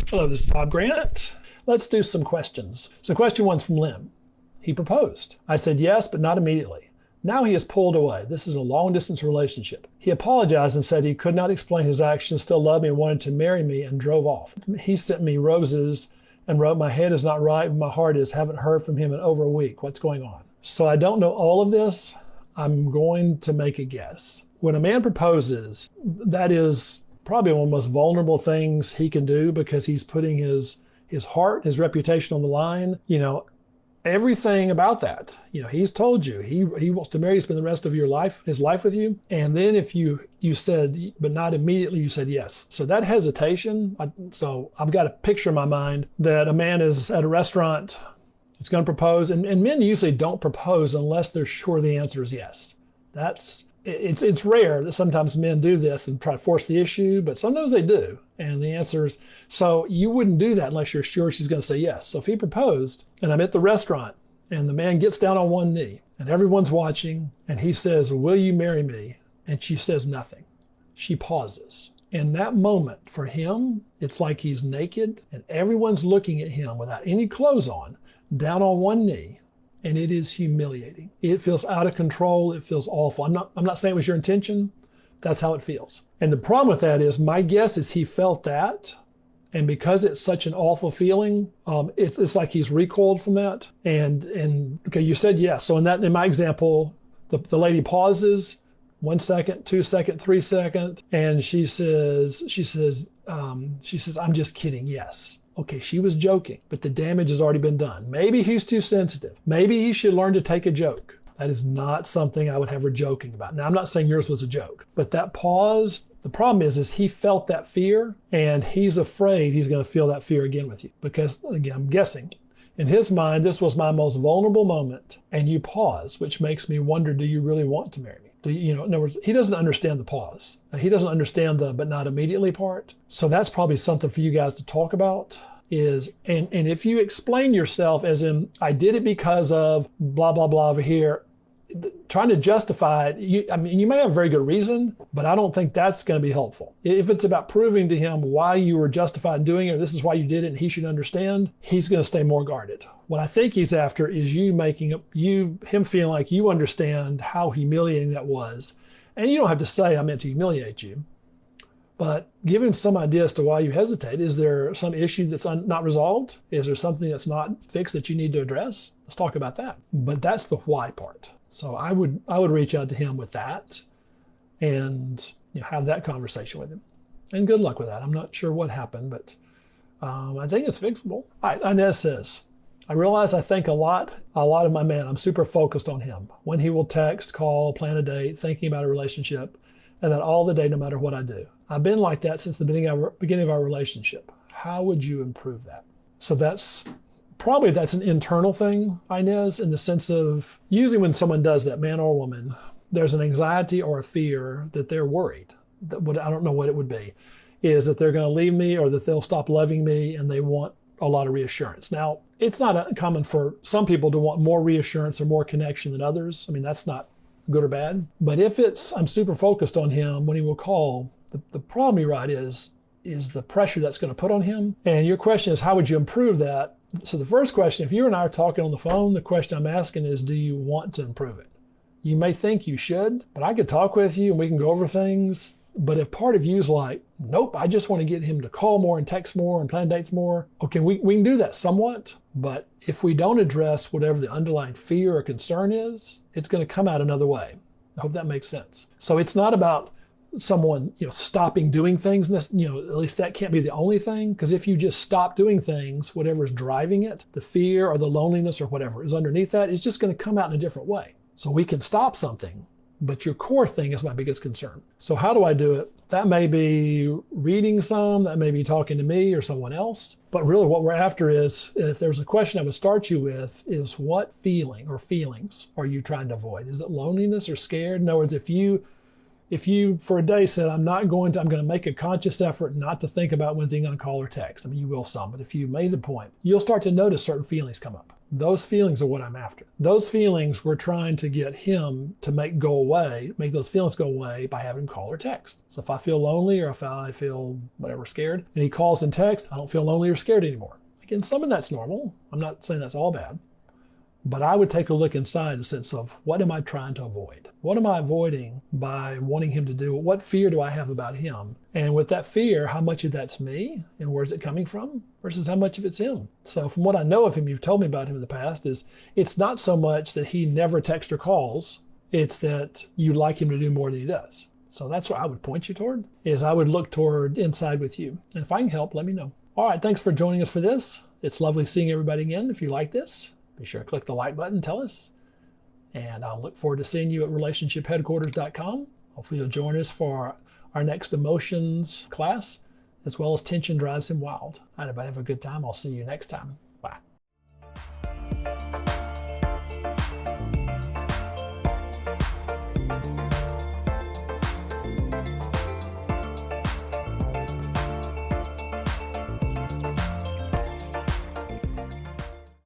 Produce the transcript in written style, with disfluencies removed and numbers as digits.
Hello, this is Bob Grant. Let's do some questions. So question one's from Lynn. He proposed. I said yes, but not immediately. Now he has pulled away. This is a long distance relationship. He apologized and said he could not explain his actions, still loved me and wanted to marry me, and drove off. He sent me roses and wrote, "My head is not right, but my heart is. Haven't heard from him in over a week. What's going on?" So I don't know all of this. I'm going to make a guess. When a man proposes, that is probably one of the most vulnerable things he can do, because he's putting his heart, his reputation on the line. Everything about that. He's told you he wants to marry you, spend the rest of his life with you. And then if you said, but not immediately, you said yes. So that hesitation, so I've got a picture in my mind that a man is at a restaurant, he's going to propose, and men usually don't propose unless they're sure the answer is yes. It's rare that sometimes men do this and try to force the issue, but sometimes they do. And the answer is, so you wouldn't do that unless you're sure she's going to say yes. So if he proposed and I'm at the restaurant and the man gets down on one knee and everyone's watching and he says, "Will you marry me?" and she says nothing, she pauses. In that moment for him, it's like he's naked and everyone's looking at him without any clothes on, down on one knee. And it is humiliating. It feels out of control. It feels awful. I'm not saying it was your intention. That's how it feels. And the problem with that is, my guess is he felt that. And because it's such an awful feeling, it's like he's recoiled from that. And okay, you said yes. So in my example, the lady pauses 1 second, 2 second, 3 second. And she says, "I'm just kidding. Yes." Okay, she was joking, but the damage has already been done. Maybe he's too sensitive. Maybe he should learn to take a joke. That is not something I would have her joking about. Now, I'm not saying yours was a joke, but that pause, the problem is he felt that fear, and he's afraid he's going to feel that fear again with you. Because, again, I'm guessing, in his mind, this was my most vulnerable moment, and you pause, which makes me wonder, do you really want to marry me? In other words, he doesn't understand the pause. He doesn't understand the but not immediately part. So that's probably something for you guys to talk about. And if you explain yourself as in, I did it because of blah, blah, blah over here, trying to justify it, you may have a very good reason, but I don't think that's going to be helpful. If it's about proving to him why you were justified in doing it, or this is why you did it and he should understand, he's going to stay more guarded. What I think he's after is him feeling like you understand how humiliating that was. And you don't have to say, "I meant to humiliate you," but give him some idea as to why you hesitate. Is there some issue that's not resolved? Is there something that's not fixed that you need to address? Let's talk about that. But that's the why part. So I would reach out to him with that and have that conversation with him. And good luck with that. I'm not sure what happened, but I think it's fixable. All right, Inez says, "I realize I think a lot of my man. I'm super focused on him. When he will text, call, plan a date, thinking about a relationship, and that all the day, no matter what I do. I've been like that since the beginning of our relationship. How would you improve that?" So that's an internal thing, Inez, in the sense of usually when someone does that, man or woman, there's an anxiety or a fear that they're worried. I don't know what it would be, is that they're going to leave me or that they'll stop loving me, and they want a lot of reassurance. Now, it's not uncommon for some people to want more reassurance or more connection than others. I mean, that's not good or bad. But if I'm super focused on him when he will call, the problem you're right is the pressure that's going to put on him. And your question is, how would you improve that? So the first question, if you and I are talking on the phone, the question I'm asking is, do you want to improve it? You may think you should, but I could talk with you and we can go over things. But if part of you is like, nope, I just want to get him to call more and text more and plan dates more, okay, we can do that somewhat. But if we don't address whatever the underlying fear or concern is, it's going to come out another way. I hope that makes sense. So it's not about someone stopping doing things, at least that can't be the only thing, because if you just stop doing things, whatever's driving it, the fear or the loneliness or whatever is underneath that, is just going to come out in a different way. So we can stop something, but your core thing is my biggest concern. So how do I do it? That may be reading some, that may be talking to me or someone else, but really what we're after is, if there's a question I would start you with, is what feeling or feelings are you trying to avoid? Is it loneliness or scared? In other words, if you for a day said, I'm going to make a conscious effort not to think about when's he going to call or text. I mean, you will some, but if you made a point, you'll start to notice certain feelings come up. Those feelings are what I'm after. Those feelings we're trying to get him to make those feelings go away by having him call or text. So if I feel lonely or if I feel whatever, scared, and he calls and texts, I don't feel lonely or scared anymore. Again, some of that's normal. I'm not saying that's all bad. But I would take a look inside in the sense of, what am I trying to avoid? What am I avoiding by wanting him to do? What fear do I have about him? And with that fear, how much of that's me and where's it coming from versus how much of it's him? So from what I know of him, you've told me about him in the past, is it's not so much that he never texts or calls, it's that you like him to do more than he does. So that's what I would point you toward, is I would look toward inside with you. And if I can help, let me know. All right, thanks for joining us for this. It's lovely seeing everybody again. If you like this, be sure to click the like button, tell us. And I'll look forward to seeing you at relationshipheadquarters.com. Hopefully you'll join us for our next emotions class, as well as Tension Drives Him Wild. All right, everybody, have a good time. I'll see you next time.